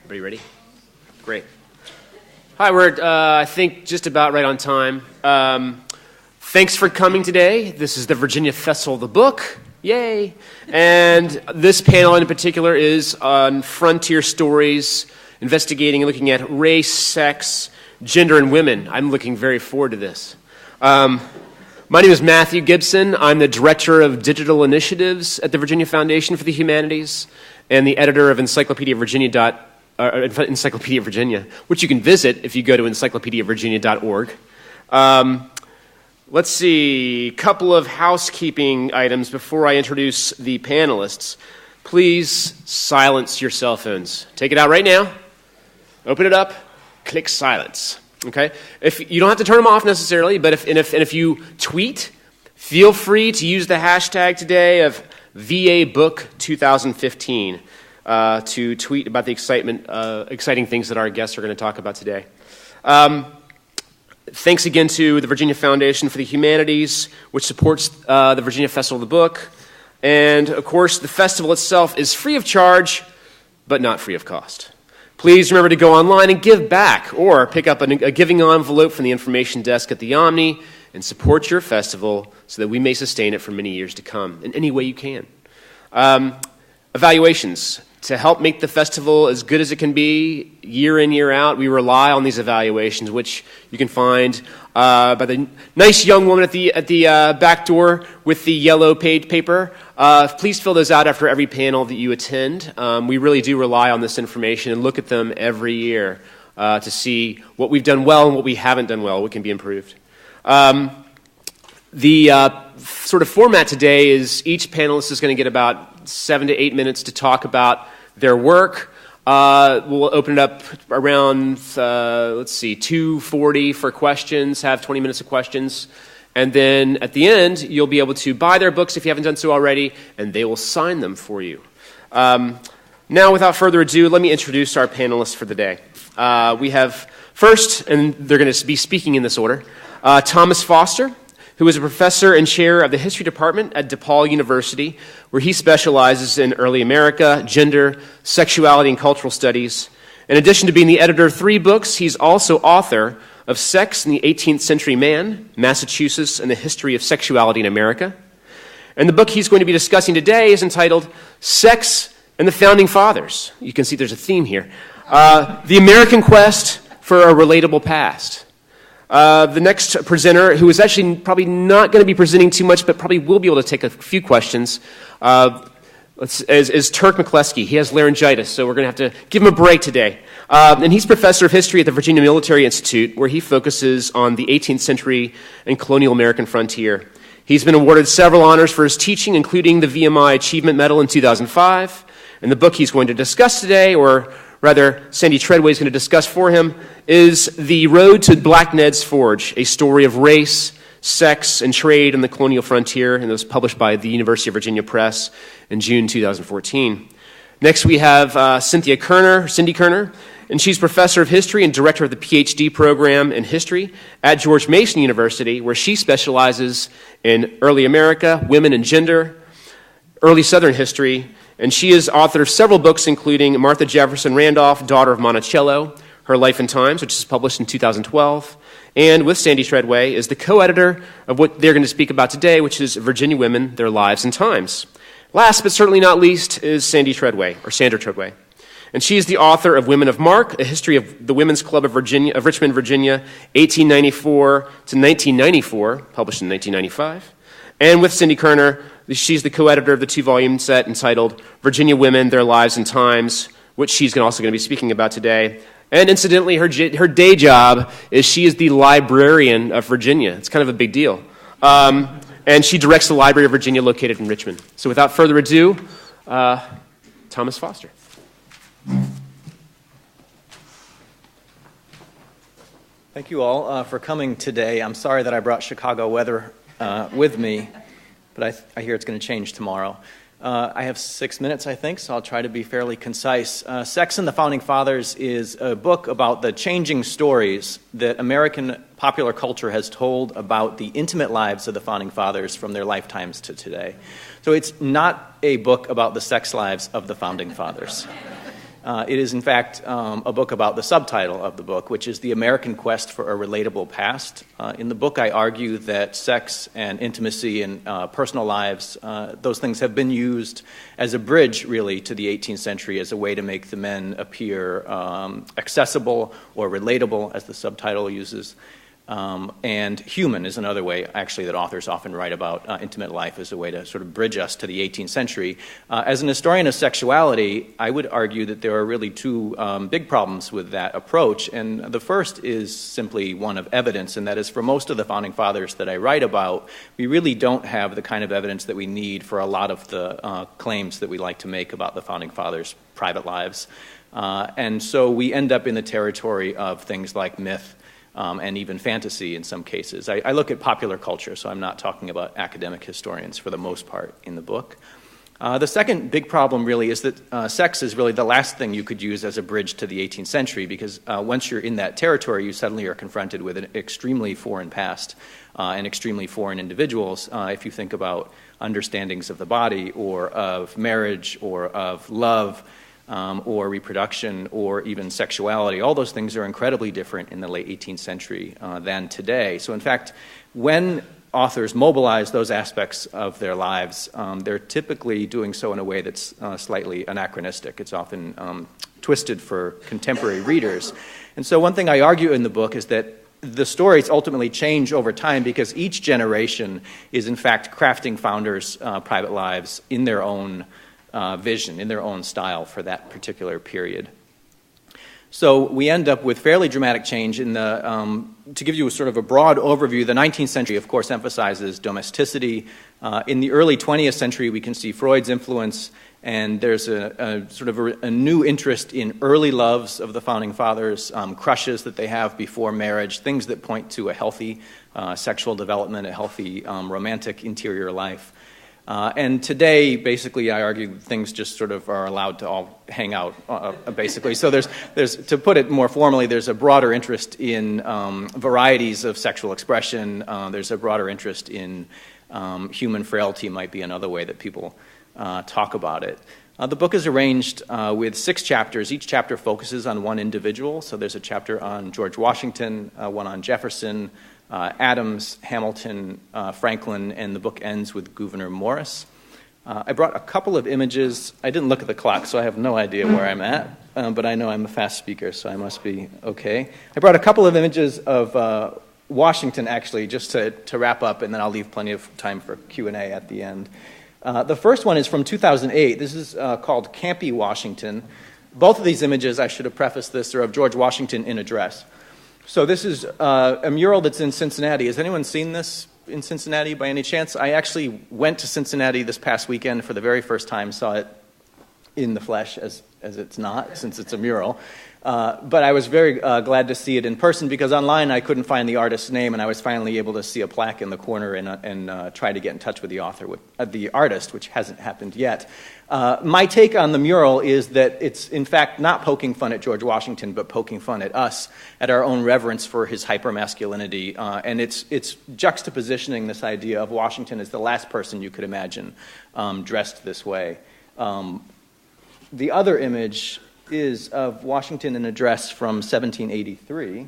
Everybody ready? Great. Hi, we're, I think, just about right on time. Thanks for coming today. This is the Virginia Festival of the Book. Yay! And this panel in particular is on frontier stories, investigating and looking at race, sex, gender, and women. I'm looking very forward to this. My name is Matthew Gibson. I'm the Director of Digital Initiatives at the Virginia Foundation for the Humanities and the editor of Encyclopedia Virginia, which you can visit if you go to encyclopediavirginia.org. Let's see, a couple of housekeeping items before I introduce the panelists. Please silence your cell phones. Take it out right now. Open it up. Click silence. Okay? If you don't have to turn them off necessarily, but if you tweet, feel free to use the hashtag today of VA Book 2015 to tweet about the exciting things that our guests are going to talk about today. Thanks again to the Virginia Foundation for the Humanities, which supports the Virginia Festival of the Book. And, of course, the festival itself is free of charge, but not free of cost. Please remember to go online and give back, or pick up a giving envelope from the information desk at the Omni and support your festival so that we may sustain it for many years to come in any way you can. Evaluations. To help make the festival as good as it can be year in, year out, we rely on these evaluations, which you can find by the nice young woman at the back door with the yellow paid paper. Please fill those out after every panel that you attend. We really do rely on this information and look at them every year to see what we've done well and what we haven't done well, what can be improved. The sort of format today is each panelist is going to get about 7 to 8 minutes to talk about their work. We'll open it up around, 2:40 for questions, have 20 minutes of questions. And then at the end, you'll be able to buy their books if you haven't done so already, and they will sign them for you. Now, without further ado, let me introduce our panelists for the day. We have first, and they're going to be speaking in this order, Thomas Foster, who is a professor and chair of the history department at DePaul University, where he specializes in early America, gender, sexuality, and cultural studies. In addition to being the editor of 3 books, he's also author of Sex in the 18th Century Man, Massachusetts, and the History of Sexuality in America. And the book he's going to be discussing today is entitled Sex and the Founding Fathers. You can see there's a theme here. The American Quest for a Relatable Past. The next presenter, who is actually probably not going to be presenting too much, but probably will be able to take a few questions, is Turk McCleskey. He has laryngitis, so we're going to have to give him a break today. And he's professor of history at the Virginia Military Institute, where he focuses on the 18th century and Colonial American Frontier. He's been awarded several honors for his teaching, including the VMI Achievement Medal in 2005. And the book he's going to discuss today, or rather, Sandy Treadway is going to discuss for him, is The Road to Black Ned's Forge, a story of race, sex, and trade on the colonial frontier, and it was published by the University of Virginia Press in June 2014. Next, we have Cindy Kierner, and she's professor of history and director of the PhD program in history at George Mason University, where she specializes in early America, women and gender, early Southern history, and she is author of several books, including Martha Jefferson Randolph, Daughter of Monticello, Her Life and Times, which is published in 2012, and with Sandy Treadway is the co-editor of what they're going to speak about today, which is Virginia Women, Their Lives and Times. Last but certainly not least is Sandra Treadway. And she is the author of Women of Mark, a history of the Women's Club of Richmond, Virginia, 1894 to 1994, published in 1995. And with Cindy Kierner, she's the co-editor of the 2-volume set entitled Virginia Women, Their Lives and Times, which she's also going to be speaking about today. And incidentally, her day job is she is the librarian of Virginia. It's kind of a big deal. And she directs the Library of Virginia located in Richmond. So without further ado, Thomas Foster. Thank you all for coming today. I'm sorry that I brought Chicago weather with me, but I hear it's going to change tomorrow. I have 6 minutes, I think, so I'll try to be fairly concise. Sex and the Founding Fathers is a book about the changing stories that American popular culture has told about the intimate lives of the Founding Fathers from their lifetimes to today. So it's not a book about the sex lives of the Founding Fathers. It is, in fact, a book about the subtitle of the book, which is The American Quest for a Relatable Past. In the book, I argue that sex and intimacy and personal lives, those things have been used as a bridge, really, to the 18th century as a way to make the men appear accessible or relatable, as the subtitle uses. And human is another way, actually, that authors often write about intimate life as a way to sort of bridge us to the 18th century. As an historian of sexuality, I would argue that there are really two big problems with that approach. And the first is simply one of evidence, and that is for most of the Founding Fathers that I write about, we really don't have the kind of evidence that we need for a lot of the claims that we like to make about the Founding Fathers' private lives. And so we end up in the territory of things like myth, and even fantasy in some cases. I look at popular culture, so I'm not talking about academic historians for the most part in the book. The second big problem really is that sex is really the last thing you could use as a bridge to the 18th century, because once you're in that territory, you suddenly are confronted with an extremely foreign past and extremely foreign individuals. If you think about understandings of the body or of marriage or of love, or reproduction, or even sexuality. All those things are incredibly different in the late 18th century than today. So in fact, when authors mobilize those aspects of their lives, they're typically doing so in a way that's slightly anachronistic. It's often twisted for contemporary readers. And so one thing I argue in the book is that the stories ultimately change over time because each generation is in fact crafting founders' private lives in their own vision, in their own style for that particular period. So we end up with fairly dramatic change in the, to give you a sort of a broad overview, the 19th century, of course, emphasizes domesticity. In the early 20th century, we can see Freud's influence, and there's a sort of a new interest in early loves of the Founding Fathers, crushes that they have before marriage, things that point to a healthy sexual development, a healthy romantic interior life. And today, basically, I argue things just sort of are allowed to all hang out, basically. So there's, to put it more formally, there's a broader interest in varieties of sexual expression. There's a broader interest in human frailty, might be another way that people talk about it. The book is arranged with 6 chapters. Each chapter focuses on one individual. So there's a chapter on George Washington, one on Jefferson, Adams, Hamilton, Franklin, and the book ends with Gouverneur Morris. I brought a couple of images. I didn't look at the clock, so I have no idea where I'm at, but I know I'm a fast speaker, so I must be okay. I brought a couple of images of Washington, actually, just to wrap up, and then I'll leave plenty of time for Q&A at the end. The first one is from 2008. This is called Campy Washington. Both of these images, I should have prefaced this, are of George Washington in a dress. So this is a mural that's in Cincinnati. Has anyone seen this in Cincinnati by any chance? I actually went to Cincinnati this past weekend for the very first time, saw it in the flesh as it's not, since it's a mural. But I was very glad to see it in person because online I couldn't find the artist's name, and I was finally able to see a plaque in the corner and try to get in touch with the artist, which hasn't happened yet. My take on the mural is that it's in fact not poking fun at George Washington, but poking fun at us, at our own reverence for his hypermasculinity, and it's juxtapositioning this idea of Washington as the last person you could imagine dressed this way. The other image is of Washington in a dress from 1783.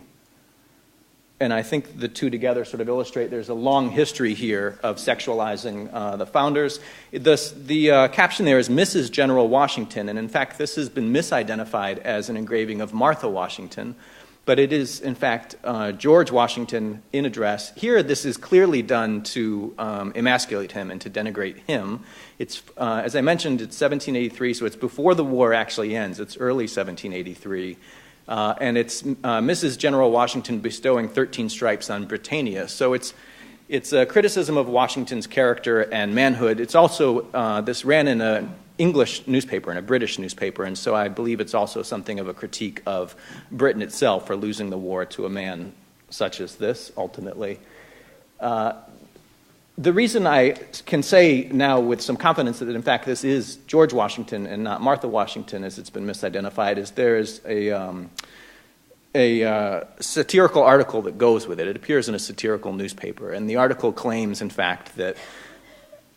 And I think the two together sort of illustrate there's a long history here of sexualizing the founders. The caption there is Mrs. General Washington, and in fact this has been misidentified as an engraving of Martha Washington, but it is in fact George Washington in a dress. Here this is clearly done to emasculate him and to denigrate him. It's, as I mentioned, it's 1783, so it's before the war actually ends. It's early 1783. And it's Mrs. General Washington bestowing 13 stripes on Britannia. So it's a criticism of Washington's character and manhood. It's also, this ran in an English newspaper, in a British newspaper, and so I believe it's also something of a critique of Britain itself for losing the war to a man such as this, ultimately. The reason I can say now with some confidence that in fact this is George Washington and not Martha Washington as it's been misidentified is there is a satirical article that goes with it. It appears in a satirical newspaper, and the article claims in fact that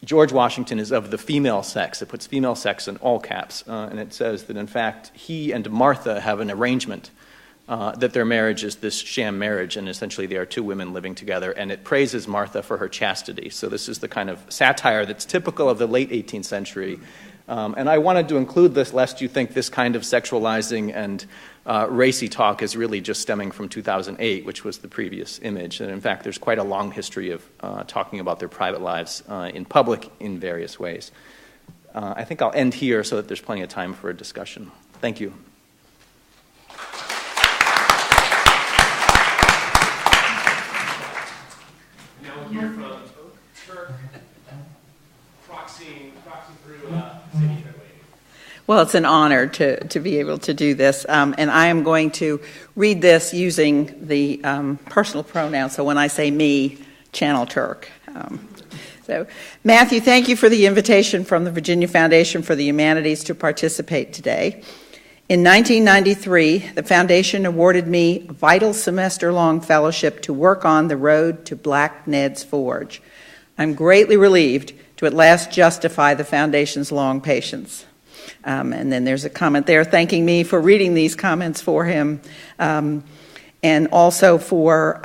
George Washington is of the female sex. It puts female sex in all caps, and it says that, in fact, he and Martha have an arrangement that their marriage is this sham marriage, and essentially they are two women living together, and it praises Martha for her chastity. So this is the kind of satire that's typical of the late 18th century. And I wanted to include this lest you think this kind of sexualizing and racy talk is really just stemming from 2008, which was the previous image. And in fact, there's quite a long history of talking about their private lives in public in various ways. I think I'll end here so that there's plenty of time for a discussion. Thank you. Now we'll hear from Turk proxying through Sadie Treadway. Well, it's an honor to be able to do this, and I am going to read this using the personal pronoun, so when I say me, channel Turk. So, Matthew, thank you for the invitation from the Virginia Foundation for the Humanities to participate today. In 1993, the Foundation awarded me a vital semester-long fellowship to work on The Road to Black Ned's Forge. I'm greatly relieved to at last justify the Foundation's long patience. And then there's a comment there thanking me for reading these comments for him, and also for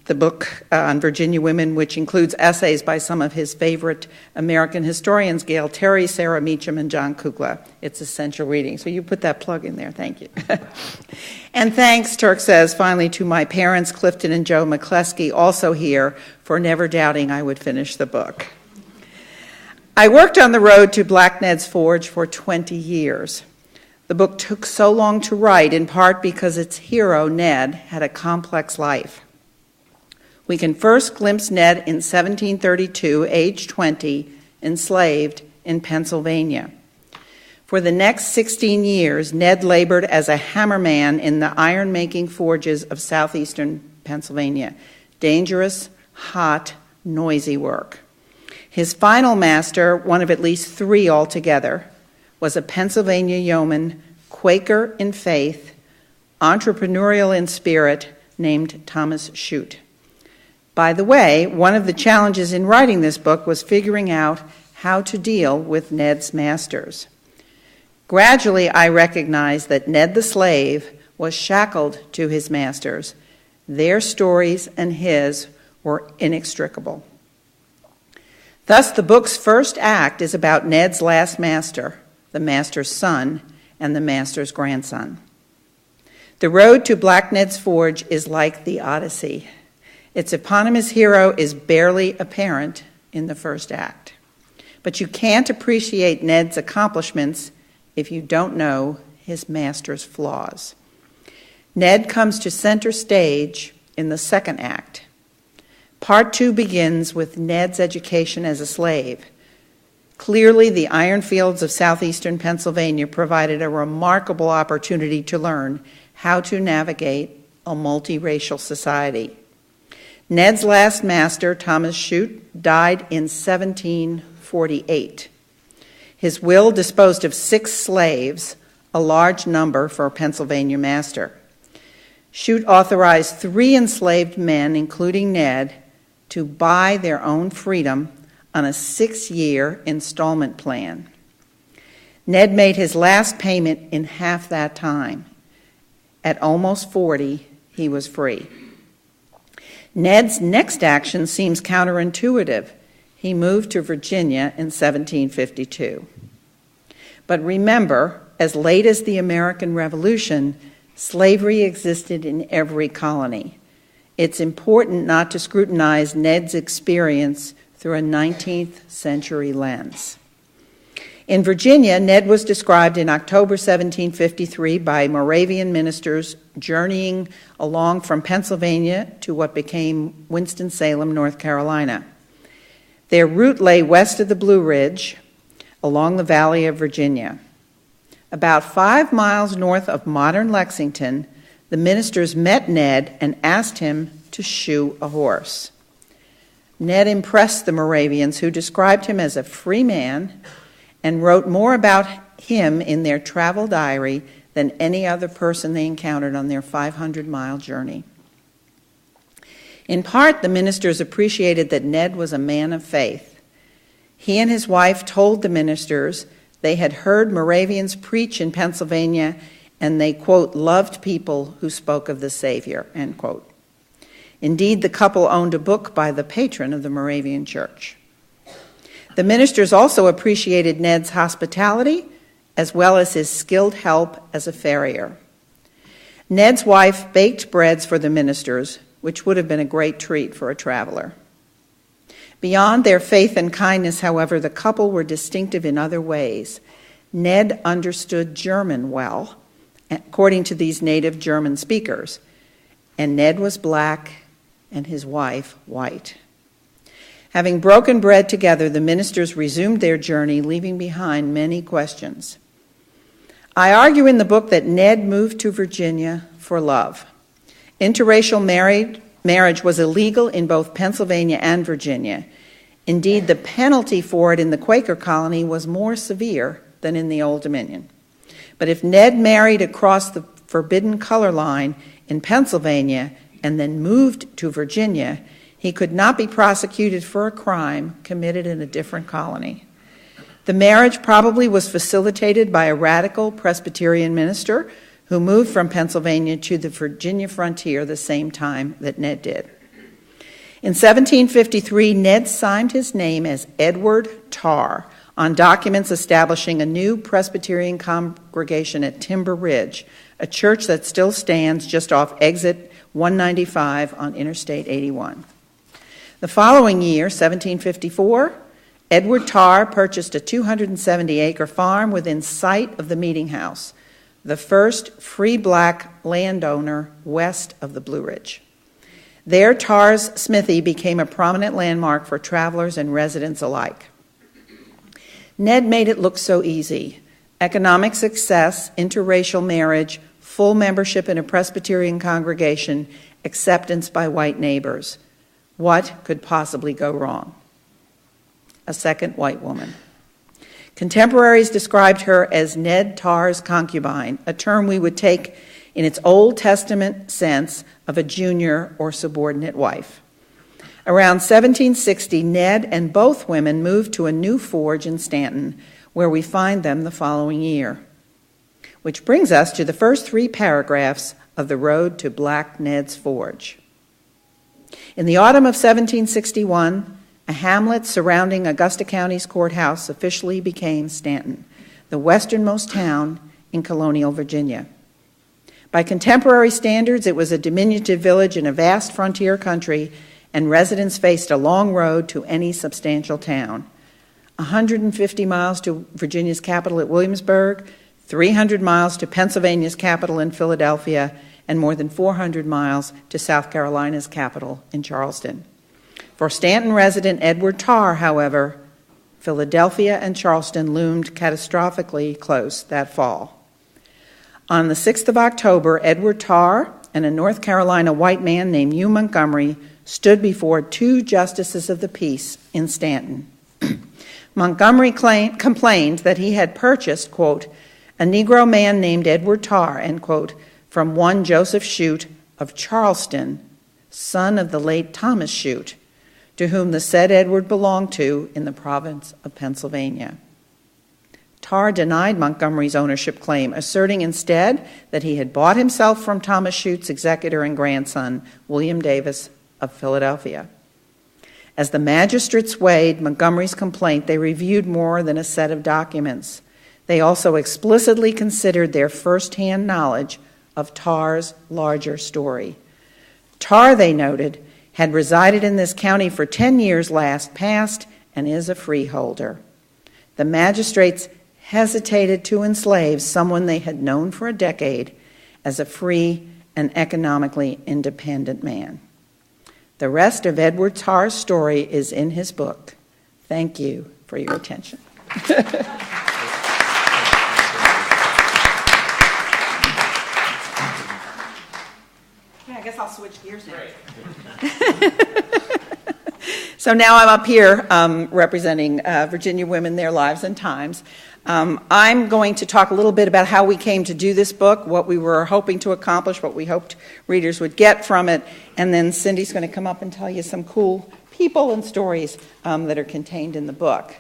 the book on Virginia women, which includes essays by some of his favorite American historians, Gail Terry, Sarah Meacham, and John Kugla. It's essential reading. So you put that plug in there. Thank you. And thanks, Turk says, finally, to my parents, Clifton and Joe McCleskey, also here, for never doubting I would finish the book. I worked on The Road to Black Ned's Forge for 20 years. The book took so long to write, in part because its hero, Ned, had a complex life. We can first glimpse Ned in 1732, age 20, enslaved in Pennsylvania. For the next 16 years, Ned labored as a hammerman in the iron-making forges of southeastern Pennsylvania. Dangerous, hot, noisy work. His final master, one of at least three altogether, was a Pennsylvania yeoman, Quaker in faith, entrepreneurial in spirit, named Thomas Shute. By the way, one of the challenges in writing this book was figuring out how to deal with Ned's masters. Gradually, I recognized that Ned the slave was shackled to his masters. Their stories and his were inextricable. Thus, the book's first act is about Ned's last master, the master's son, and the master's grandson. The road to Black Ned's Forge is like the Odyssey. Its eponymous hero is barely apparent in the first act. But you can't appreciate Ned's accomplishments if you don't know his master's flaws. Ned comes to center stage in the second act. Part 2 begins with Ned's education as a slave. Clearly, the iron fields of southeastern Pennsylvania provided a remarkable opportunity to learn how to navigate a multiracial society. Ned's last master, Thomas Shute, died in 1748. His will disposed of 6 slaves, a large number for a Pennsylvania master. Shute authorized 3 enslaved men, including Ned, to buy their own freedom on a 6-year installment plan. Ned made his last payment in half that time. At almost 40, he was free. Ned's next action seems counterintuitive. He moved to Virginia in 1752. But remember, as late as the American Revolution, slavery existed in every colony. It's important not to scrutinize Ned's experience through a 19th century lens. In Virginia, Ned was described in October 1753 by Moravian ministers journeying along from Pennsylvania to what became Winston-Salem, North Carolina. Their route lay west of the Blue Ridge, along the Valley of Virginia. About 5 miles north of modern Lexington, the ministers met Ned and asked him to shoe a horse. Ned impressed the Moravians, who described him as a free man and wrote more about him in their travel diary than any other person they encountered on their 500-mile journey. In part, the ministers appreciated that Ned was a man of faith. He and his wife told the ministers they had heard Moravians preach in Pennsylvania, and they, quote, loved people who spoke of the Savior, end quote. Indeed, the couple owned a book by the patron of the Moravian Church. The ministers also appreciated Ned's hospitality, as well as his skilled help as a farrier. Ned's wife baked breads for the ministers, which would have been a great treat for a traveler. Beyond their faith and kindness, however, the couple were distinctive in other ways. Ned understood German well, according to these native German speakers, and Ned was black and his wife white. Having broken bread together, the ministers resumed their journey, leaving behind many questions. I argue in the book that Ned moved to Virginia for love. Interracial marriage was illegal in both Pennsylvania and Virginia. Indeed, the penalty for it in the Quaker colony was more severe than in the Old Dominion. But if Ned married across the forbidden color line in Pennsylvania and then moved to Virginia, he could not be prosecuted for a crime committed in a different colony. The marriage probably was facilitated by a radical Presbyterian minister who moved from Pennsylvania to the Virginia frontier the same time that Ned did. In 1753, Ned signed his name as Edward Tarr on documents establishing a new Presbyterian congregation at Timber Ridge, a church that still stands just off exit 195 on Interstate 81. The following year, 1754, Edward Tarr purchased a 270-acre farm within sight of the meeting house, the first free black landowner west of the Blue Ridge. There, Tarr's smithy became a prominent landmark for travelers and residents alike. Ned made it look so easy. Economic success, interracial marriage, full membership in a Presbyterian congregation, acceptance by white neighbors. What could possibly go wrong? A second white woman. Contemporaries described her as Ned Tarr's concubine, a term we would take in its Old Testament sense of a junior or subordinate wife. Around 1760, Ned and both women moved to a new forge in Stanton, where we find them the following year. Which brings us to the first 3 paragraphs of The Road to Black Ned's Forge. In the autumn of 1761, a hamlet surrounding Augusta County's courthouse officially became Stanton, the westernmost town in colonial Virginia. By contemporary standards, it was a diminutive village in a vast frontier country, and residents faced a long road to any substantial town. 150 miles to Virginia's capital at Williamsburg, 300 miles to Pennsylvania's capital in Philadelphia, and more than 400 miles to South Carolina's capital in Charleston. For Stanton resident Edward Tarr, however, Philadelphia and Charleston loomed catastrophically close that fall. On the 6th of October, Edward Tarr and a North Carolina white man named Hugh Montgomery stood before 2 justices of the peace in Stanton. Montgomery complained that he had purchased, quote, a Negro man named Edward Tarr, end quote, from one Joseph Shute of Charleston, son of the late Thomas Shute, to whom the said Edward belonged to in the province of Pennsylvania. Tarr denied Montgomery's ownership claim, asserting instead that he had bought himself from Thomas Shute's executor and grandson, William Davis of Philadelphia. As the magistrates weighed Montgomery's complaint, they reviewed more than a set of documents. They also explicitly considered their first-hand knowledge of Tarr's larger story. Tarr, they noted, had resided in this county for 10 years last past and is a freeholder. The magistrates hesitated to enslave someone they had known for a decade as a free and economically independent man. The rest of Edward Tarr's story is in his book. Thank you for your attention. I guess I'll switch gears now. So now I'm up here representing Virginia Women, Their Lives and Times. I'm going to talk a little bit about how we came to do this book, what we were hoping to accomplish, what we hoped readers would get from it, and then Cindy's going to come up and tell you some cool people and stories that are contained in the book.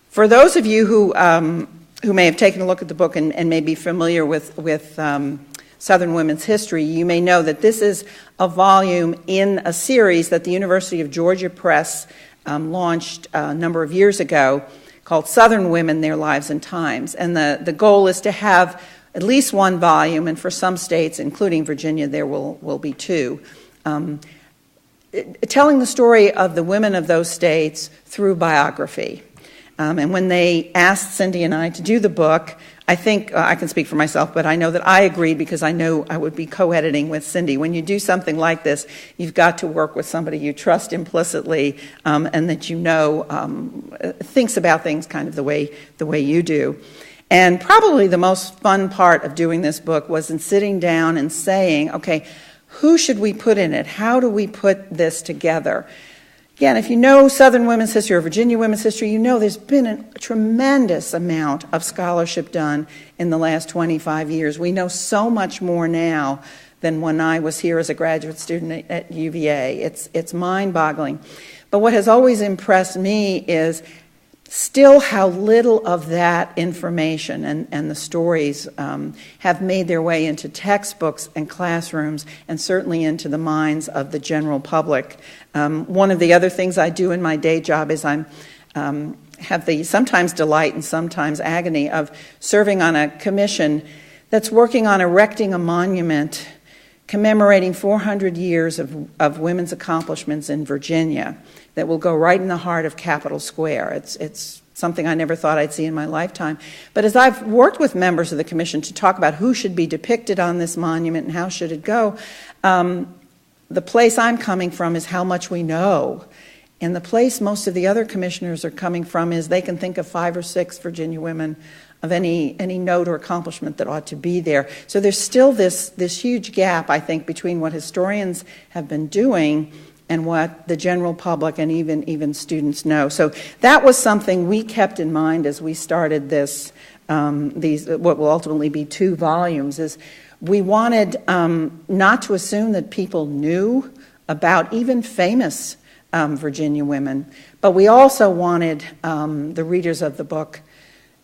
For those of you who may have taken a look at the book and may be familiar with Southern women's history, you may know that this is a volume in a series that the University of Georgia Press launched a number of years ago called Southern Women, Their Lives and Times. And the goal is to have at least one volume, and for some states, including Virginia, there will be two, telling the story of the women of those states through biography. And when they asked Cindy and I to do the book, I think I can speak for myself, but I know that I agreed because I know I would be co-editing with Cindy. When you do something like this, you've got to work with somebody you trust implicitly and that you know thinks about things kind of the way you do. And probably the most fun part of doing this book was in sitting down and saying, okay, who should we put in it? How do we put this together? Again, if you know Southern women's history or Virginia women's history, you know there's been a tremendous amount of scholarship done in the last 25 years. We know so much more now than when I was here as a graduate student at UVA. It's mind-boggling. But what has always impressed me is still how little of that information and the stories have made their way into textbooks and classrooms and certainly into the minds of the general public. One of the other things I do in my day job is I have the sometimes delight and sometimes agony of serving on a commission that's working on erecting a monument commemorating 400 years of women's accomplishments in Virginia that will go right in the heart of Capitol Square. It's something I never thought I'd see in my lifetime. But as I've worked with members of the commission to talk about who should be depicted on this monument and how should it go, the place I'm coming from is how much we know. And the place most of the other commissioners are coming from is they can think of 5 or 6 Virginia women of any note or accomplishment that ought to be there. So there's still this huge gap, I think, between what historians have been doing and what the general public and even students know. So that was something we kept in mind as we started this, what will ultimately be 2 volumes, is we wanted not to assume that people knew about even famous Virginia women, but we also wanted the readers of the book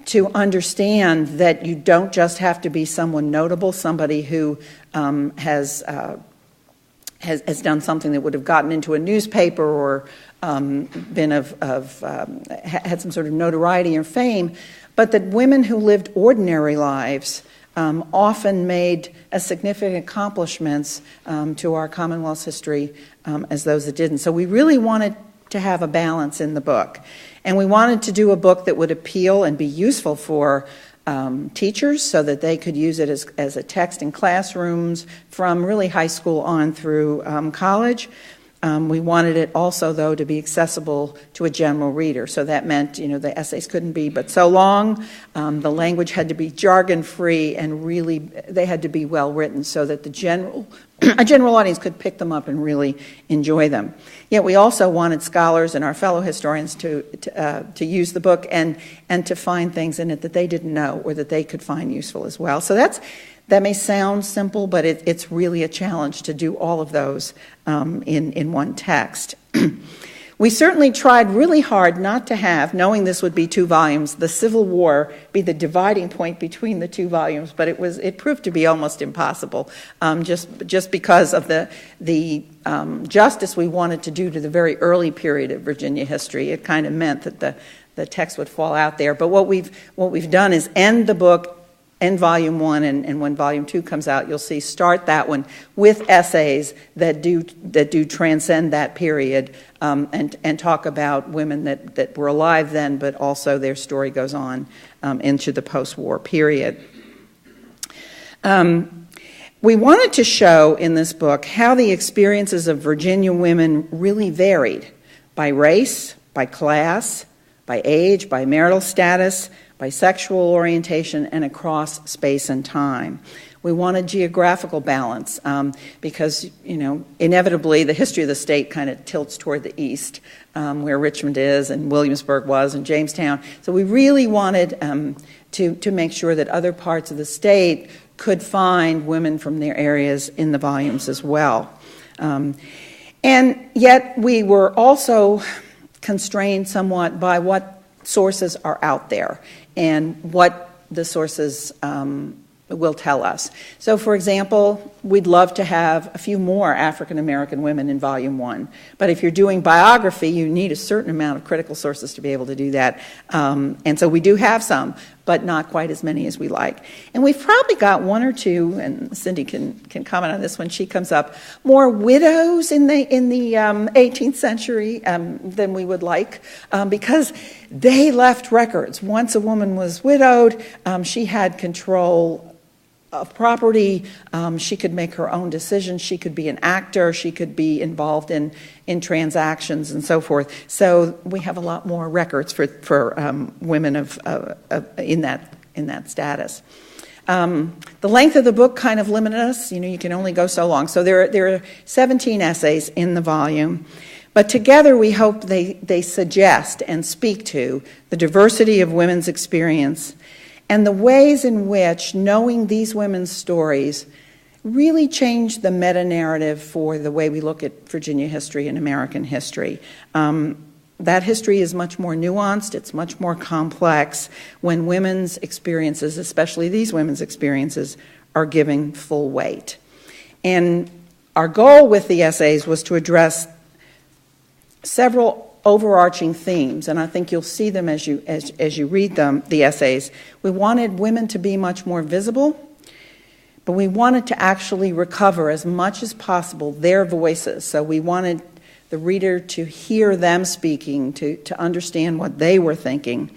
to understand that you don't just have to be someone notable, somebody who has done something that would have gotten into a newspaper or been had some sort of notoriety or fame, but that women who lived ordinary lives often made as significant accomplishments to our Commonwealth's history as those that didn't. So we really wanted to have a balance in the book. And we wanted to do a book that would appeal and be useful for teachers so that they could use it as a text in classrooms from really high school on through college. We wanted it also, though, to be accessible to a general reader. So that meant, the essays couldn't be but so long. The language had to be jargon-free, and really they had to be well written so that a general audience could pick them up and really enjoy them. Yet we also wanted scholars and our fellow historians to use the book and to find things in it that they didn't know or that they could find useful as well. So that may sound simple, but it's really a challenge to do all of those in one text. We certainly tried really hard not to have, knowing this would be 2 volumes, the Civil War be the dividing point between the 2 volumes, but it proved to be almost impossible, just because of the justice we wanted to do to the very early period of Virginia history. It kind of meant that the text would fall out there. But what we've done is end the book in Volume 1, and when Volume 2 comes out, you'll see start that one with essays that do transcend that period and talk about women that were alive then, but also their story goes on into the post-war period. We wanted to show in this book how the experiences of Virginia women really varied by race, by class, by age, by marital status, by sexual orientation, and across space and time. We wanted geographical balance because, inevitably the history of the state kind of tilts toward the east, where Richmond is and Williamsburg was and Jamestown. So we really wanted to make sure that other parts of the state could find women from their areas in the volumes as well. And yet we were also constrained somewhat by what sources are out there and what the sources will tell us. So, for example, we'd love to have a few more African American women in Volume 1. But if you're doing biography, you need a certain amount of critical sources to be able to do that. And so we do have some, but not quite as many as we like. And we've probably got one or two, and Cindy can comment on this when she comes up, more widows in the 18th century than we would like, because they left records. Once a woman was widowed, she had control of property. She could make her own decisions. She could be an actor. She could be involved in transactions and so forth. So we have a lot more records for women in that status. The length of the book kind of limited us. You can only go so long. So there are 17 essays in the volume. But together we hope they suggest and speak to the diversity of women's experience and the ways in which knowing these women's stories really changed the meta-narrative for the way we look at Virginia history and American history. That history is much more nuanced, it's much more complex when women's experiences, especially these women's experiences, are given full weight. And our goal with the essays was to address several overarching themes, and I think you'll see them as you read them, the essays. We wanted women to be much more visible, but we wanted to actually recover as much as possible their voices. So we wanted the reader to hear them speaking, to understand what they were thinking.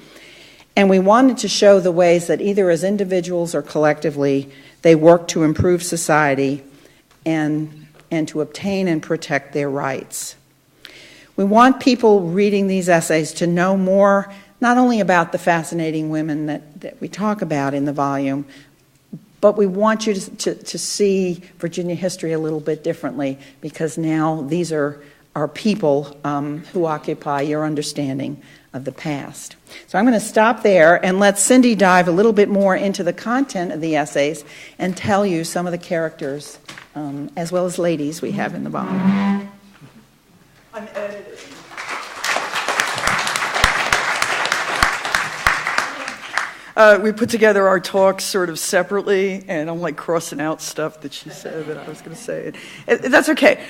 And we wanted to show the ways that either as individuals or collectively, they work to improve society and to obtain and protect their rights. We want people reading these essays to know more, not only about the fascinating women that we talk about in the volume, but we want you to see Virginia history a little bit differently, because now these are people who occupy your understanding of the past. So I'm going to stop there and let Cindy dive a little bit more into the content of the essays and tell you some of the characters, as well as ladies, we have in the volume. I'm editing. We put together our talks sort of separately, and I'm like crossing out stuff that she said that I was going to say. That's okay.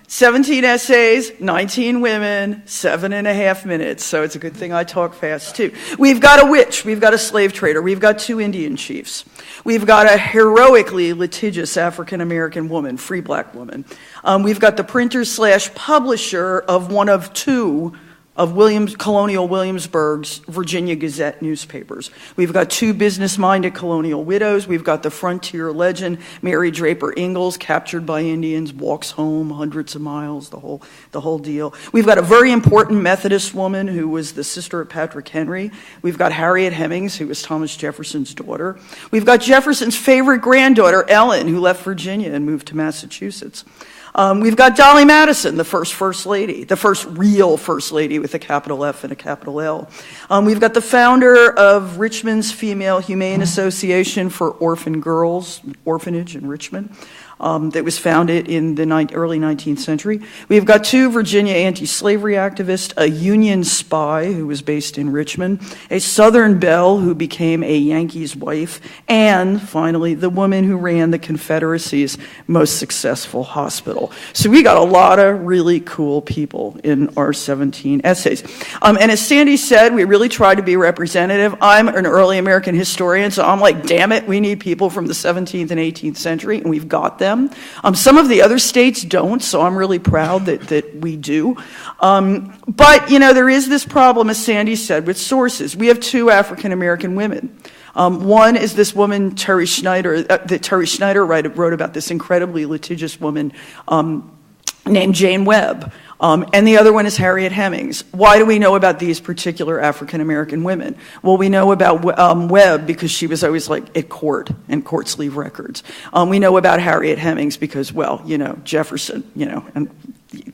17 essays, 19 women, 7.5 minutes. So it's a good thing I talk fast, too. We've got a witch. We've got a slave trader. We've got 2 Indian chiefs. We've got a heroically litigious African-American woman, free black woman. We've got the printer/publisher of one of 2 of Colonial Williamsburg's Virginia Gazette newspapers. We've got 2 business-minded colonial widows. We've got the frontier legend, Mary Draper Ingalls, captured by Indians, walks home hundreds of miles, the whole deal. We've got a very important Methodist woman who was the sister of Patrick Henry. We've got Harriet Hemings, who was Thomas Jefferson's daughter. We've got Jefferson's favorite granddaughter, Ellen, who left Virginia and moved to Massachusetts. We've got Dolly Madison, the first lady, the first real first lady with a capital F and a capital L. We've got the founder of Richmond's Female Humane Association for Orphan Girls, orphanage in Richmond, that was founded in the early 19th century. We've got 2 Virginia anti-slavery activists, a Union spy who was based in Richmond, a Southern belle who became a Yankee's wife, and finally, the woman who ran the Confederacy's most successful hospital. So we got a lot of really cool people in our 17 essays. And as Sandy said, we really tried to be representative. I'm an early American historian, so I'm like, damn it, we need people from the 17th and 18th century, and we've got them. Some of the other states don't, so I'm really proud that we do. But, there is this problem, as Sandy said, with sources. We have 2 African-American women. One is this woman, Terry Schneider, that Terry Schneider wrote about, this incredibly litigious woman named Jane Webb. And the other one is Harriet Hemings. Why do we know about these particular African-American women? Well, we know about Webb because she was always like at court and court sleeve records. We know about Harriet Hemings because, well, Jefferson, and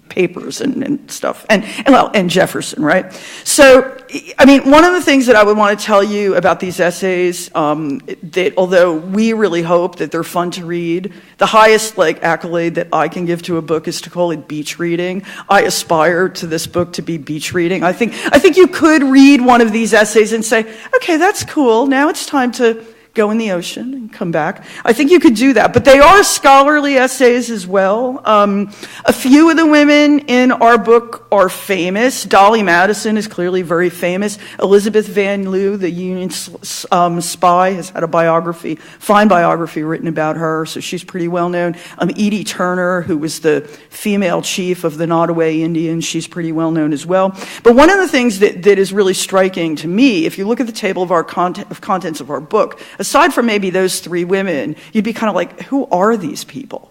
papers and stuff, and Jefferson, right? So, I mean, one of the things that I would want to tell you about these essays, that although we really hope that they're fun to read, the highest accolade that I can give to a book is to call it beach reading. I aspire to this book to be beach reading. I think you could read one of these essays and say, okay, that's cool. Now it's time to go in the ocean and come back. I think you could do that. But they are scholarly essays as well. A few of the women in our book are famous. Dolly Madison is clearly very famous. Elizabeth Van Lew, the Union spy, has had a fine biography written about her, so she's pretty well known. Edie Turner, who was the female chief of the Nottoway Indians, she's pretty well known as well. But one of the things that is really striking to me, if you look at the table of contents of our book, aside from maybe those three women, you'd be kind of like, who are these people?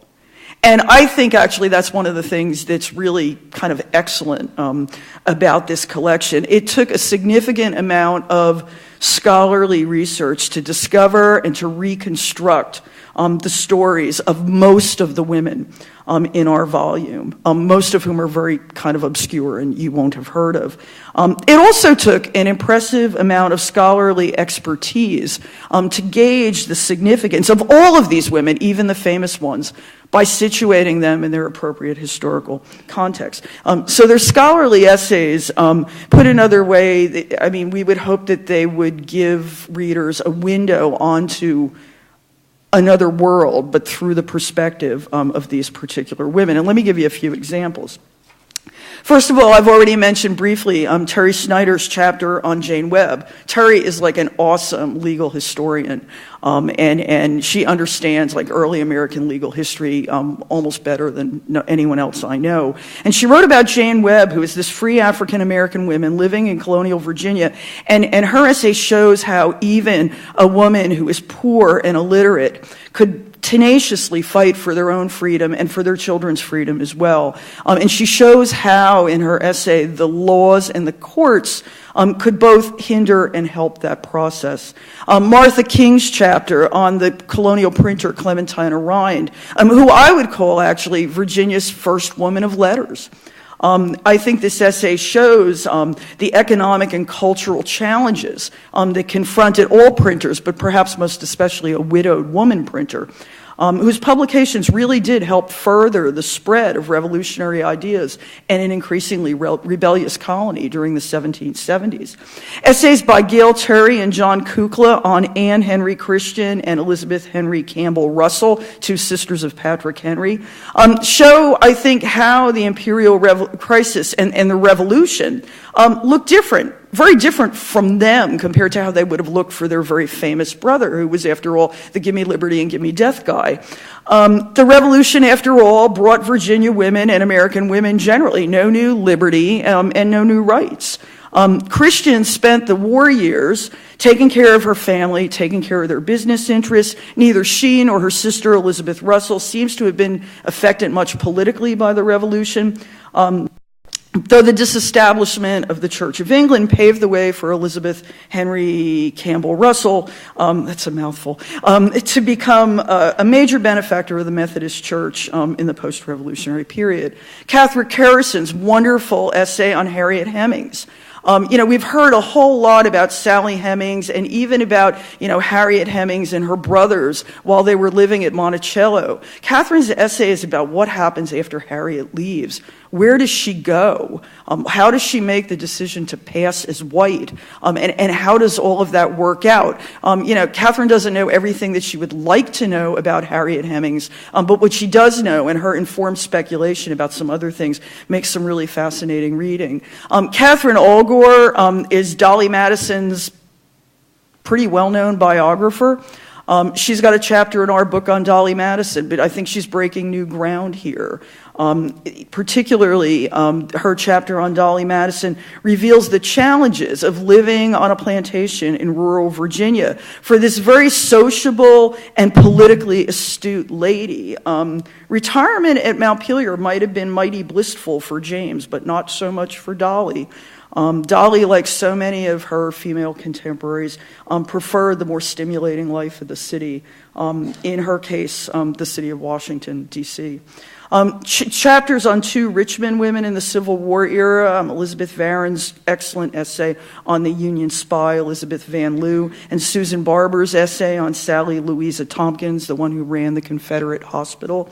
And I think actually that's one of the things that's really kind of excellent about this collection. It took a significant amount of scholarly research to discover and to reconstruct the stories of most of the women in our volume, most of whom are very kind of obscure and you won't have heard of. It also took an impressive amount of scholarly expertise to gauge the significance of all of these women, even the famous ones, by situating them in their appropriate historical context. So they're scholarly essays. Put another way, we would hope that they would give readers a window onto another world, but through the perspective of these particular women. And let me give you a few examples. First of all, I've already mentioned briefly Terry Snyder's chapter on Jane Webb. Terry is like an awesome legal historian, and she understands early American legal history almost better than anyone else I know. And she wrote about Jane Webb, who is this free African-American woman living in colonial Virginia, and her essay shows how even a woman who is poor and illiterate could tenaciously fight for their own freedom and for their children's freedom as well. And she shows how, in her essay, the laws and the courts could both hinder and help that process. Martha King's chapter on the colonial printer Clementina Rind, who I would call actually Virginia's first woman of letters. I think this essay shows the economic and cultural challenges that confronted all printers, but perhaps most especially a widowed woman printer, whose publications really did help further the spread of revolutionary ideas in an increasingly rebellious colony during the 1770s. Essays by Gail Terry and John Kukla on Anne Henry Christian and Elizabeth Henry Campbell Russell, two sisters of Patrick Henry, show, I think, how the imperial crisis and the revolution looked different. Very different from them compared to how they would have looked for their very famous brother, who was, after all, the give me liberty and give me death guy. The revolution, after all, brought Virginia women and American women generally no new liberty and no new rights. Christian spent the war years taking care of her family, taking care of their business interests. Neither she nor her sister, Elizabeth Russell, seems to have been affected much politically by the revolution. Though the disestablishment of the Church of England paved the way for Elizabeth Henry Campbell Russell, that's a mouthful, to become a major benefactor of the Methodist Church in the post-revolutionary period. Catherine Carrison's wonderful essay on Harriet Hemings. We've heard a whole lot about Sally Hemings and even about, Harriet Hemings and her brothers while they were living at Monticello. Catherine's essay is about what happens after Harriet leaves. Where does she go? How does she make the decision to pass as white? And how does all of that work out? Catherine doesn't know everything that she would like to know about Harriet Hemings, but what she does know and her informed speculation about some other things makes some really fascinating reading. Catherine Allgore is Dolly Madison's pretty well-known biographer. She's got a chapter in our book on Dolly Madison, but I think she's breaking new ground here. Particularly, her chapter on Dolly Madison reveals the challenges of living on a plantation in rural Virginia for this very sociable and politically astute lady. Retirement at Montpelier might have been mighty blissful for James, but not so much for Dolly. Dolly, like so many of her female contemporaries, preferred the more stimulating life of the city. In her case, the city of Washington, D.C. Chapters on two Richmond women in the Civil War era, Elizabeth Varon's excellent essay on the Union spy, Elizabeth Van Lew, and Susan Barber's essay on Sally Louisa Tompkins, the one who ran the Confederate hospital.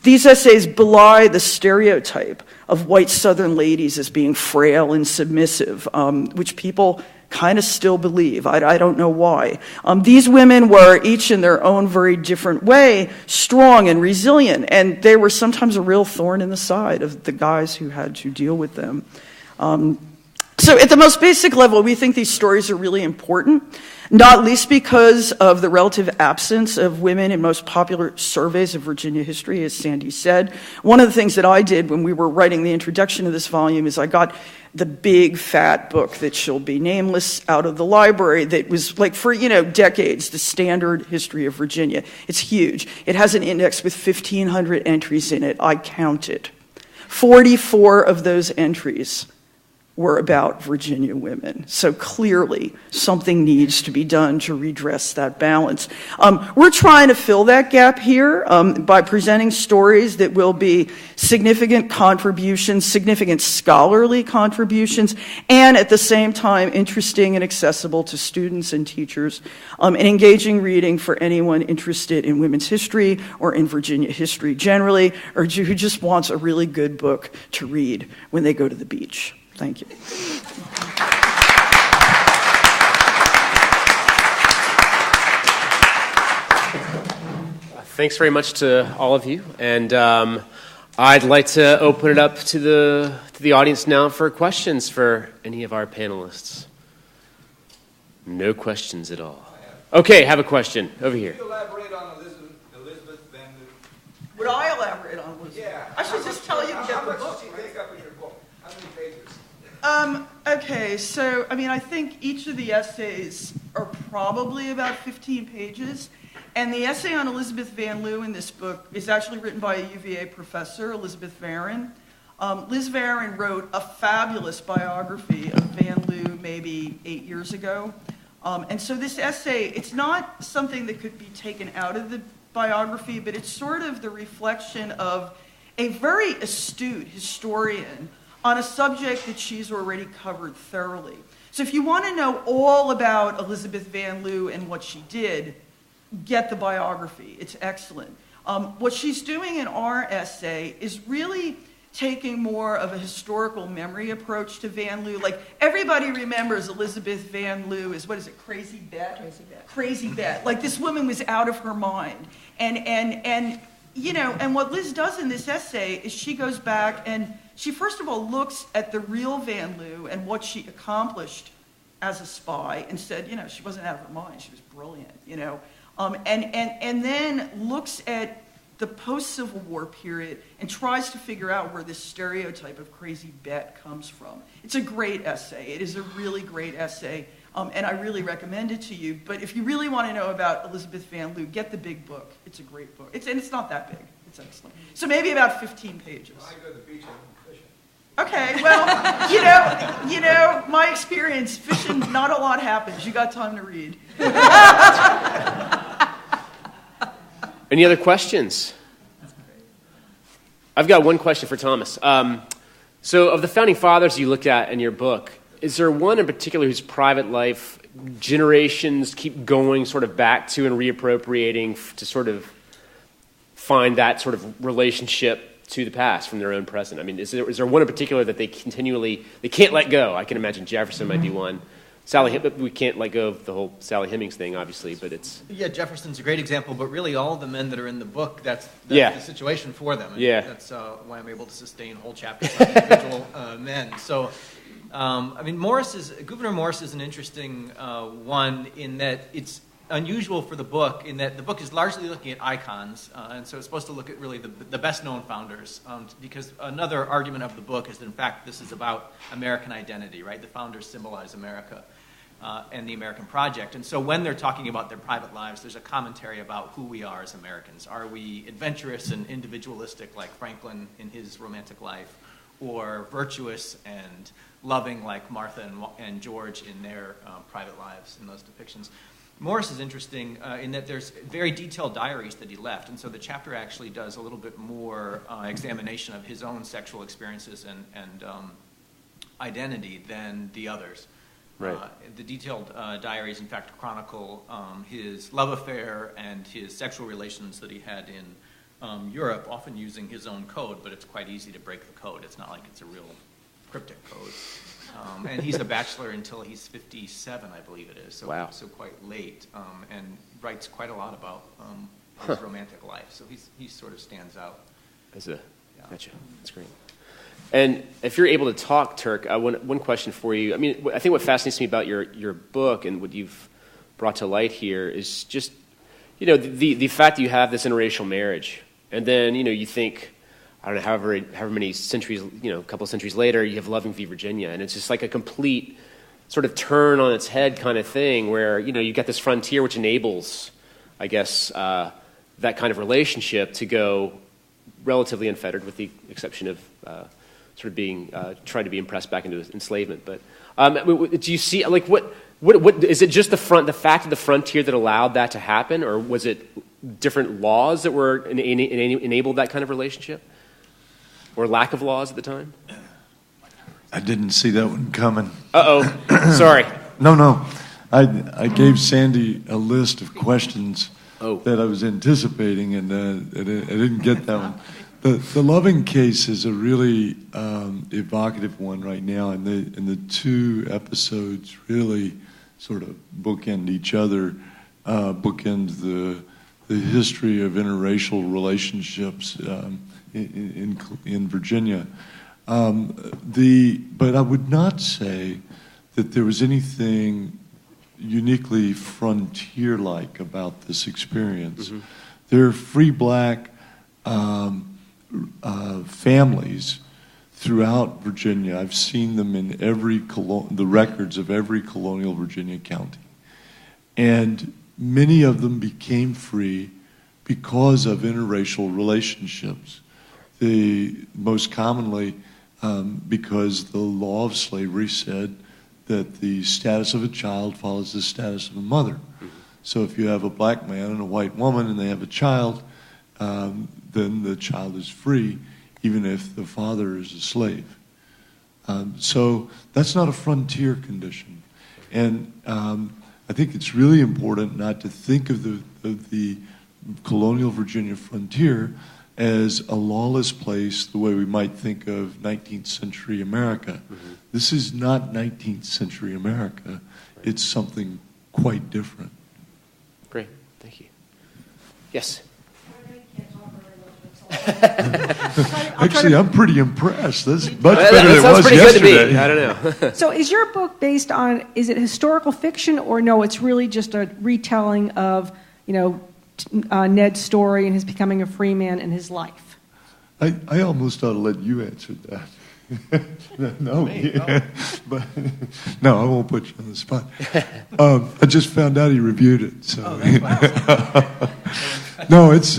These essays belie the stereotype of white Southern ladies as being frail and submissive, which people kind of still believe. I don't know why. These women were, each in their own very different way, strong and resilient, and they were sometimes a real thorn in the side of the guys who had to deal with them. So at the most basic level, we think these stories are really important, not least because of the relative absence of women in most popular surveys of Virginia history, as Sandy said. One of the things that I did when we were writing the introduction to this volume is I got the big fat book that shall be nameless out of the library that was like for, decades, the standard history of Virginia. It's huge. It has an index with 1,500 entries in it. I counted. 44 of those entries were about Virginia women. So clearly, something needs to be done to redress that balance. We're trying to fill that gap here by presenting stories that will be significant contributions, significant scholarly contributions, and at the same time, interesting and accessible to students and teachers, and engaging reading for anyone interested in women's history or in Virginia history generally, or who just wants a really good book to read when they go to the beach. Thank you. Thanks very much to all of you, and I'd like to open it up to the audience now for questions for any of our panelists. No questions at all. Okay, have a question over here. Could you elaborate on Elizabeth Van Lew? Would I elaborate on Elizabeth? Yeah. I should just tell you to get the How much book. did she take up in your book? How many pages? Okay, so, I think each of the essays are probably about 15 pages, and the essay on Elizabeth Van Lew in this book is actually written by a UVA professor, Elizabeth Varon. Liz Varon wrote a fabulous biography of Van Lew maybe 8 years ago, and so this essay, it's not something that could be taken out of the biography, but it's sort of the reflection of a very astute historian on a subject that she's already covered thoroughly. So if you want to know all about Elizabeth Van Lew and what she did, get the biography. It's excellent. What she's doing in our essay is really taking more of a historical memory approach to Van Lew. Like, everybody remembers Elizabeth Van Lew as, Crazy Bet? Crazy Bet. Crazy Bet. Like, this woman was out of her mind. And what Liz does in this essay is she goes back and she first of all looks at the real Van Lew and what she accomplished as a spy and said, she wasn't out of her mind, she was brilliant, and then looks at the post-Civil War period and tries to figure out where this stereotype of crazy bet comes from. It's a great essay. It is a really great essay, and I really recommend it to you. But if you really want to know about Elizabeth Van Lew, get the big book. It's a great book. And it's not that big. It's excellent. So maybe about 15 pages. When I go to the beach, I'm fishing. Okay, well, my experience, fishing, not a lot happens. You got time to read. Any other questions? I've got one question for Thomas. So of the founding fathers you looked at in your book, is there one in particular whose private life generations keep going sort of back to and reappropriating to sort of find that sort of relationship to the past from their own present? I mean, is there one in particular that they can't let go? I can imagine Jefferson might be one. We can't let go of the whole Sally Hemings thing, obviously, but it's... Yeah, Jefferson's a great example, but really all the men that are in the book, that's the situation for them. And that's why I'm able to sustain whole chapters on individual men. So, Gouverneur Morris is an interesting one in that it's unusual for the book in that the book is largely looking at icons, and so it's supposed to look at really the best-known founders, because another argument of the book is that, in fact, this is about American identity, right? The founders symbolize America and the American project. And so when they're talking about their private lives, there's a commentary about who we are as Americans. Are we adventurous and individualistic like Franklin in his romantic life, or virtuous and loving like Martha and George in their private lives in those depictions? Morris is interesting in that there's very detailed diaries that he left, and so the chapter actually does a little bit more examination of his own sexual experiences and identity than the others. Right. The detailed diaries, in fact, chronicle his love affair and his sexual relations that he had in Europe, often using his own code, but it's quite easy to break the code. It's not like it's a real cryptic code. And he's a bachelor until he's 57, I believe it is, so, wow. So quite late, and writes quite a lot about his romantic life. So he sort of stands out. Gotcha. That's great. And if you're able to talk, Turk, one question for you. I mean, I think what fascinates me about your book and what you've brought to light here is just, the fact that you have this interracial marriage, and then, you think, I don't know, however many centuries, a couple of centuries later, you have Loving v. Virginia, and it's just like a complete sort of turn on its head kind of thing where, you get this frontier which enables, I guess, that kind of relationship to go relatively unfettered, with the exception of sort of being trying to be impressed back into enslavement. But do you see, like, what is it? Just the fact of the frontier that allowed that to happen, or was it different laws that were enabled that kind of relationship, or lack of laws at the time? I didn't see that one coming. Sorry. No. I gave Sandy a list of questions that I was anticipating, and I didn't get that one. The Loving case is a really evocative one right now, and the two episodes really sort of bookend each other, bookend the history of interracial relationships in Virginia. But I would not say that there was anything uniquely frontier-like about this experience. Mm-hmm. There are free black families throughout Virginia. I've seen them in the records of every colonial Virginia county. And many of them became free because of interracial relationships. Most commonly because the law of slavery said that the status of a child follows the status of a mother. Mm-hmm. So if you have a black man and a white woman and they have a child, then the child is free, even if the father is a slave. So that's not a frontier condition. And I think it's really important not to think of the colonial Virginia frontier as a lawless place the way we might think of 19th century America. Mm-hmm. This is not 19th century America. Right. It's something quite different. Great, thank you. Yes? Actually, I'm pretty impressed. That's much better that than it was pretty yesterday. Good to me. I don't know. So is your book based on, is it historical fiction, or no, it's really just a retelling of, Ned's story and his becoming a free man in his life? I almost ought to let you answer that. No, but no, I won't put you on the spot. I just found out he reviewed it. So. No, it's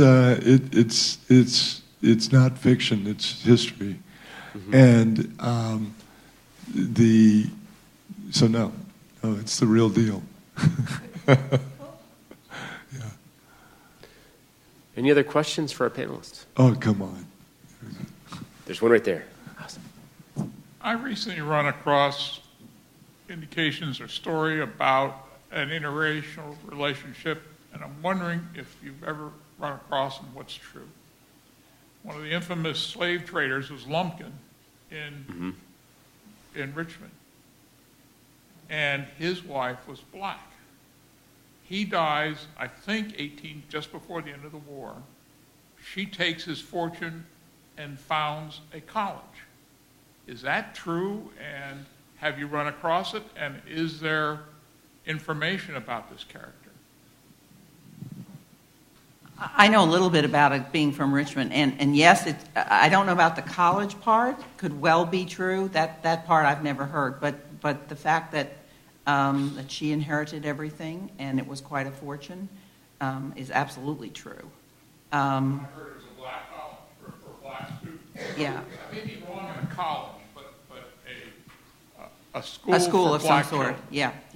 not fiction. It's history, mm-hmm. And no, it's the real deal. Yeah. Any other questions for our panelists? Oh, come on. There's one right there. Awesome. I recently run across indications or story about an interracial relationship, and I'm wondering if you've ever run across and what's true. One of the infamous slave traders was Lumpkin in Richmond, and his wife was black. He dies, I think, just before the end of the war. She takes his fortune and founds a college. Is that true? And have you run across it? And is there information about this character? I know a little bit about it being from Richmond, and yes, I don't know about the college part. Could well be true. That part I've never heard, but the fact that she inherited everything and it was quite a fortune is absolutely true. I heard it was a black college for black students. Yeah. I may be wrong in a college, but a school A school for of some black sort. children.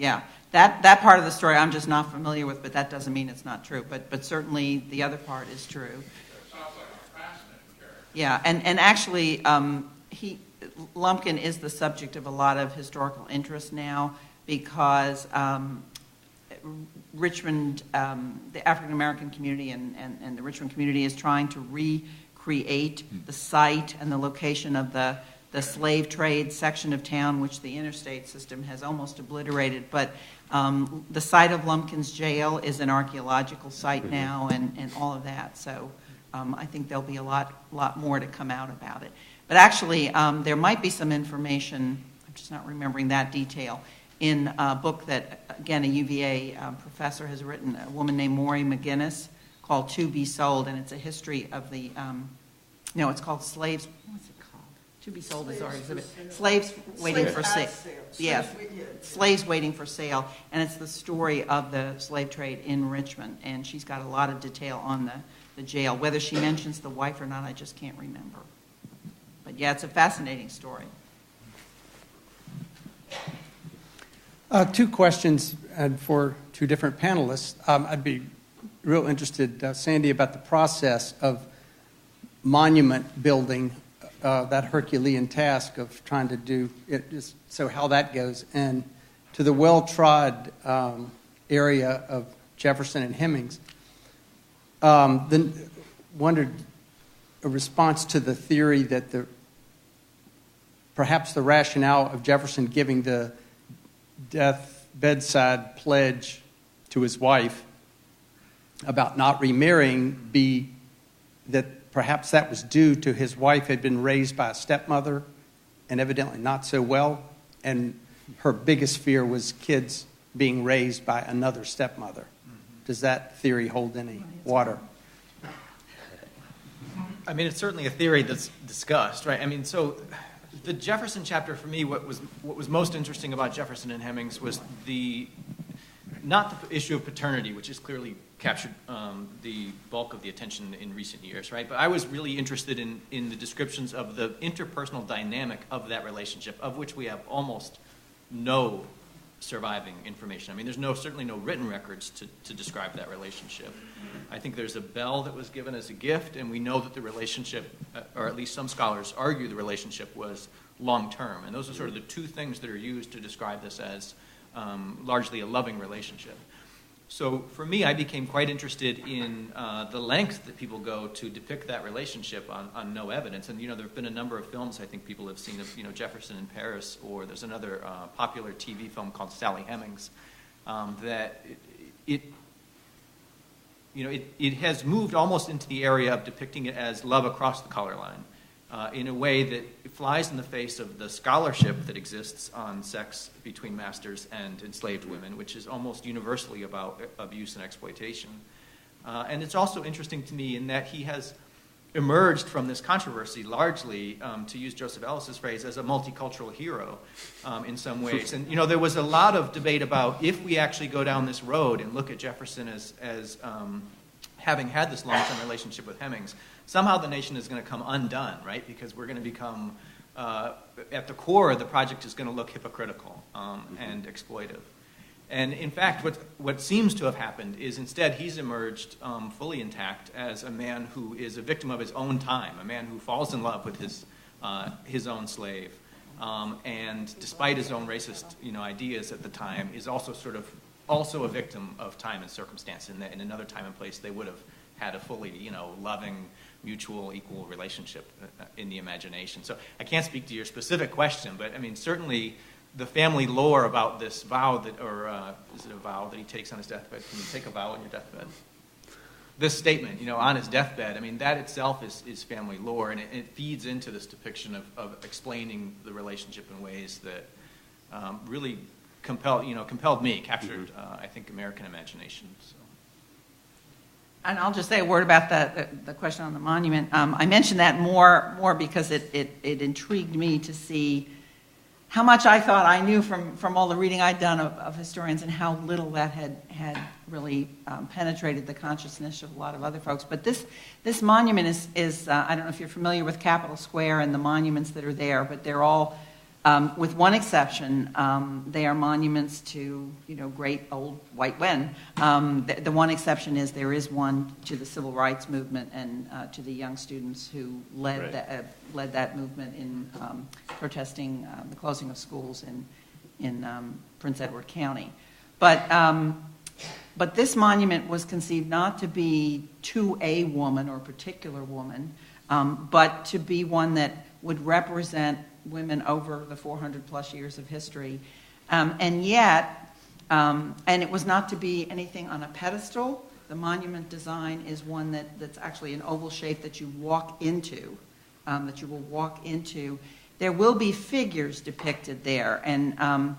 Yeah. That part of the story I'm just not familiar with, but that doesn't mean it's not true. But certainly the other part is true. It sounds like a fascinating character. Yeah, and actually, Lumpkin is the subject of a lot of historical interest now because Richmond, the African American community and the Richmond community is trying to recreate the site and the location of the slave trade section of town, which the interstate system has almost obliterated. But the site of Lumpkin's jail is an archaeological site now, and all of that. So I think there'll be a lot more to come out about it. But actually, there might be some information. I'm just not remembering that detail in a book that, again, a UVA professor has written. A woman named Maury McGinnis, called "To Be Sold," and it's a history of the. No, it's called Slaves. What's it? To Be Sold is our exhibit. Slaves Waiting for Sale. Yes, Slaves Waiting for Sale. And it's the story of the slave trade in Richmond. And she's got a lot of detail on the jail. Whether she mentions the wife or not, I just can't remember. But yeah, it's a fascinating story. Two questions for two different panelists. I'd be real interested, Sandy, about the process of monument building, that Herculean task of trying to do it, just so how that goes, and to the well-trod area of Jefferson and Hemmings. Then wondered a response to the theory that perhaps the rationale of Jefferson giving the bedside pledge to his wife about not remarrying be that perhaps that was due to his wife had been raised by a stepmother and evidently not so well, and her biggest fear was kids being raised by another stepmother. Does that theory hold any water? I mean, it's certainly a theory that's discussed, right? I mean, so the Jefferson chapter, for me, what was most interesting about Jefferson and Hemmings was not the issue of paternity, which has clearly captured the bulk of the attention in recent years, right? But I was really interested in the descriptions of the interpersonal dynamic of that relationship, of which we have almost no surviving information. I mean, there's certainly no written records to describe that relationship. I think there's a bell that was given as a gift, and we know that the relationship, or at least some scholars argue the relationship was long-term. And those are sort of the two things that are used to describe this as largely a loving relationship. So for me, I became quite interested in the lengths that people go to depict that relationship on no evidence. And, there have been a number of films I think people have seen of, Jefferson in Paris, or there's another popular TV film called Sally Hemings that it has moved almost into the area of depicting it as love across the color line. In a way that flies in the face of the scholarship that exists on sex between masters and enslaved women, which is almost universally about abuse and exploitation. And it's also interesting to me in that he has emerged from this controversy largely, to use Joseph Ellis's phrase, as a multicultural hero in some ways. And, there was a lot of debate about if we actually go down this road and look at Jefferson as having had this long-term relationship with Hemmings, somehow the nation is going to come undone, right? Because we're going to become, at the core, the project is going to look hypocritical and exploitive. And in fact, what seems to have happened is instead he's emerged fully intact as a man who is a victim of his own time, a man who falls in love with his own slave, and despite his own racist ideas at the time, is also a victim of time and circumstance. In that in another time and place, they would have had a fully loving, mutual, equal relationship in the imagination. So I can't speak to your specific question, but I mean certainly the family lore about this vow is it a vow that he takes on his deathbed? Can you take a vow on your deathbed? This statement, on his deathbed, I mean, that itself is family lore, and it feeds into this depiction of explaining the relationship in ways that really compelled me, captured, I think, American imagination. So. And I'll just say a word about the question on the monument. I mentioned that more because it intrigued me to see how much I thought I knew from all the reading I'd done of historians, and how little that had really penetrated the consciousness of a lot of other folks. But this monument is I don't know if you're familiar with Capitol Square and the monuments that are there, but they're all, with one exception, they are monuments to great old white men. The one exception is there is one to the civil rights movement and to the young students who led that movement in protesting the closing of schools in Prince Edward County. But this monument was conceived not to be to a woman or a particular woman, but to be one that would represent women over the 400 plus years of history. And yet, and it was not to be anything on a pedestal. The monument design is one that's actually an oval shape that you walk into, that you will walk into. There will be figures depicted there, and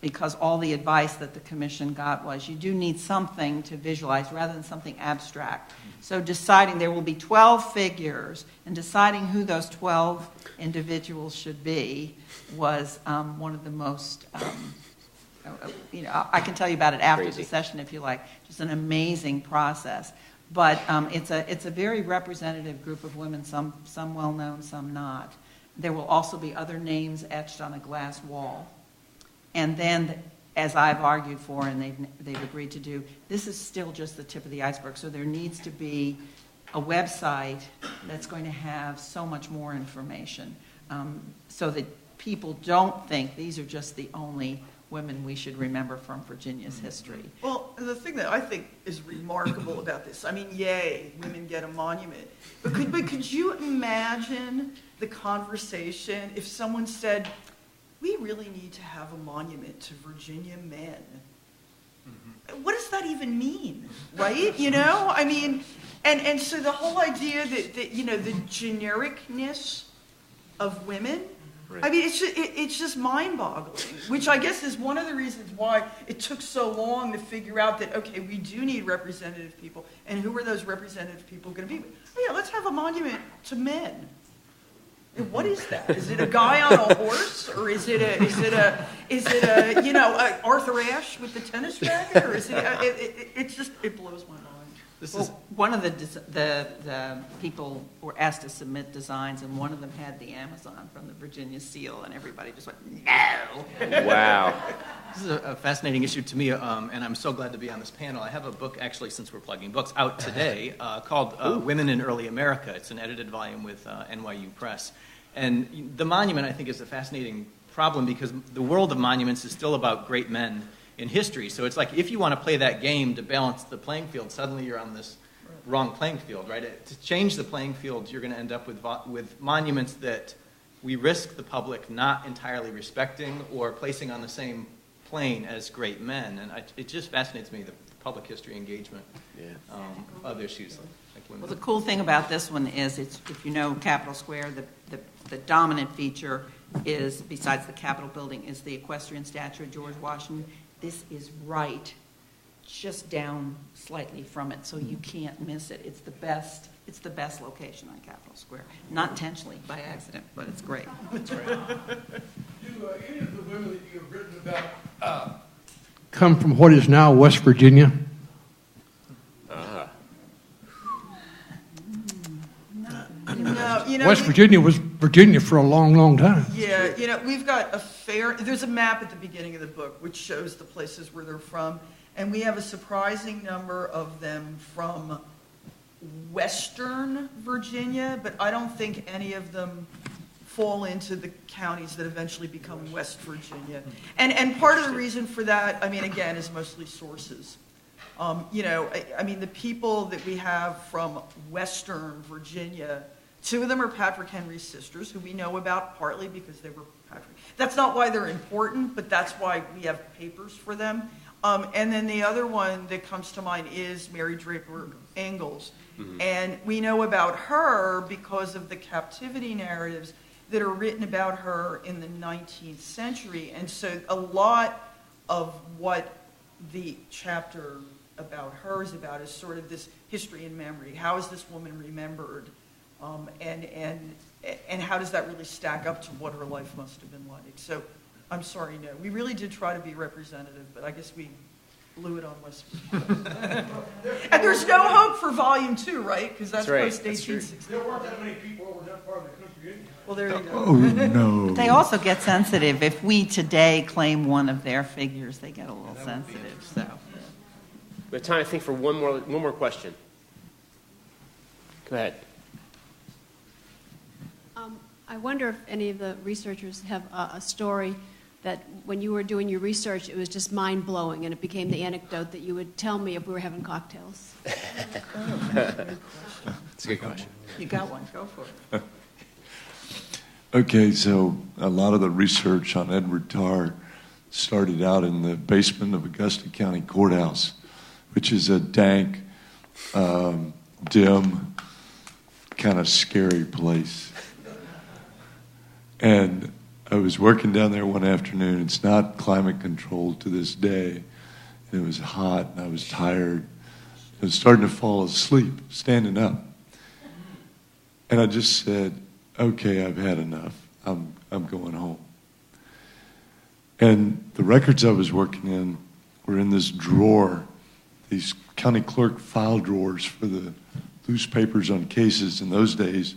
because all the advice that the commission got was you do need something to visualize rather than something abstract. So deciding there will be 12 figures, and deciding who those 12 individuals should be was one of the most, I can tell you about it after the session if you like, just an amazing process. But it's a very representative group of women, some well-known, some not. There will also be other names etched on a glass wall. And then, as I've argued for and they've agreed to do, this is still just the tip of the iceberg. So there needs to be a website that's going to have so much more information, so that people don't think these are just the only women we should remember from Virginia's history. Well, the thing that I think is remarkable about this, I mean, yay, women get a monument. But could you imagine the conversation if someone said, we really need to have a monument to Virginia men? Mm-hmm. What does that even mean, right? I mean, and so the whole idea that the genericness of women, right. I mean, it's just mind-boggling, which I guess is one of the reasons why it took so long to figure out that, okay, we do need representative people, and who are those representative people going to be? Oh, yeah, let's have a monument to men. What is that? Is it a guy on a horse, or is it a Arthur Ashe with the tennis racket, or is it? It blows my mind. One of the people were asked to submit designs, and one of them had the Amazon from the Virginia Seal, and everybody just went, no. Wow. This is a fascinating issue to me, and I'm so glad to be on this panel. I have a book, actually, since we're plugging books, out today called Women in Early America. It's an edited volume with NYU Press. And the monument, I think, is a fascinating problem because the world of monuments is still about great men in history. So it's like if you want to play that game to balance the playing field, suddenly you're on this wrong playing field, right? To change the playing field, you're going to end up with monuments that we risk the public not entirely respecting or placing on the same plane as great men. And it just fascinates me, the public history engagement of issues like women. Well, the cool thing about this one is, if you know Capitol Square, the dominant feature is, besides the Capitol building, is the equestrian statue of George Washington. This is right just down slightly from it, so you can't miss it. It's the best location on Capitol Square. Not intentionally, by accident, but it's great. That's right. Do any of the women that you have written about come from what is now West Virginia? No, West Virginia was Virginia for a long, long time. Yeah, we've got there's a map at the beginning of the book which shows the places where they're from, and we have a surprising number of them from Western Virginia, but I don't think any of them fall into the counties that eventually become West Virginia. And part of the reason for that, I mean, again, is mostly sources. I mean, the people that we have from Western Virginia, two of them are Patrick Henry's sisters, who we know about partly because they were Patrick. That's not why they're important, but that's why we have papers for them. And then the other one that comes to mind is Mary Draper Ingalls. Mm-hmm. And we know about her because of the captivity narratives that are written about her in the 19th century. And so a lot of what the chapter about her is about is sort of this history and memory. How is this woman remembered? And how does that really stack up to what her life must have been like? So I'm sorry, no. We really did try to be representative, but I guess we blew it on Westford. And there's no hope for volume 2, right? Because that's right. post-1860. There weren't that many people over that part of the country anyhow. Well, there you go. Oh, no. They also get sensitive. If we today claim one of their figures, they get a little sensitive. So, We have time, I think, for one more question. Go ahead. I wonder if any of the researchers have a story that when you were doing your research, it was just mind-blowing, and it became the anecdote that you would tell me if we were having cocktails. That's a good question. you got one. Go for it. Okay, so a lot of the research on Edward Tarr started out in the basement of Augusta County Courthouse, which is a dank, dim, kind of scary place. And I was working down there one afternoon. It's not climate controlled to this day. And it was hot, and I was tired. I was starting to fall asleep, standing up. And I just said, okay, I've had enough. I'm going home. And the records I was working in were in this drawer, these county clerk file drawers for the loose papers on cases. In those days,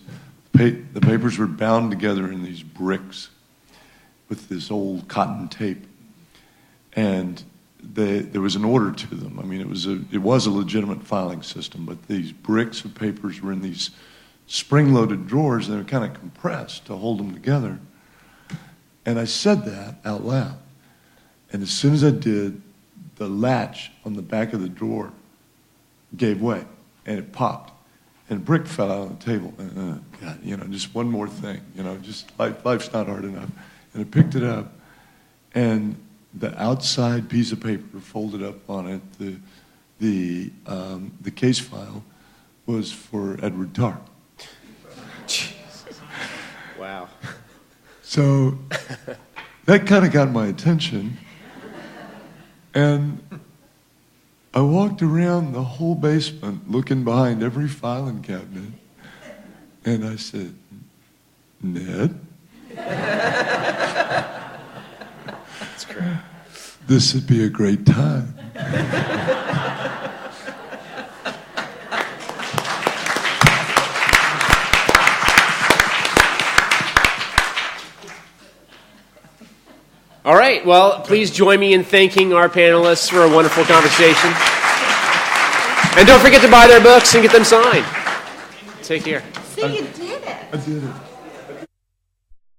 the papers were bound together in these bricks with this old cotton tape. And there was an order to them. I mean, it was a legitimate filing system, but these bricks of papers were in these spring-loaded drawers, and they were kind of compressed to hold them together. And I said that out loud. And as soon as I did, the latch on the back of the drawer gave way, and it popped. And a brick fell out on the table. And, God, just one more thing. Just life's not hard enough. And I picked it up, and the outside piece of paper folded up on it, the case file, was for Edward Tarr. Wow. So that kind of got my attention. And I walked around the whole basement looking behind every filing cabinet. And I said, Ned? That's great. This would be a great time. All right, well, please join me in thanking our panelists for a wonderful conversation. And don't forget to buy their books and get them signed. Take care. See, you did it. I did it.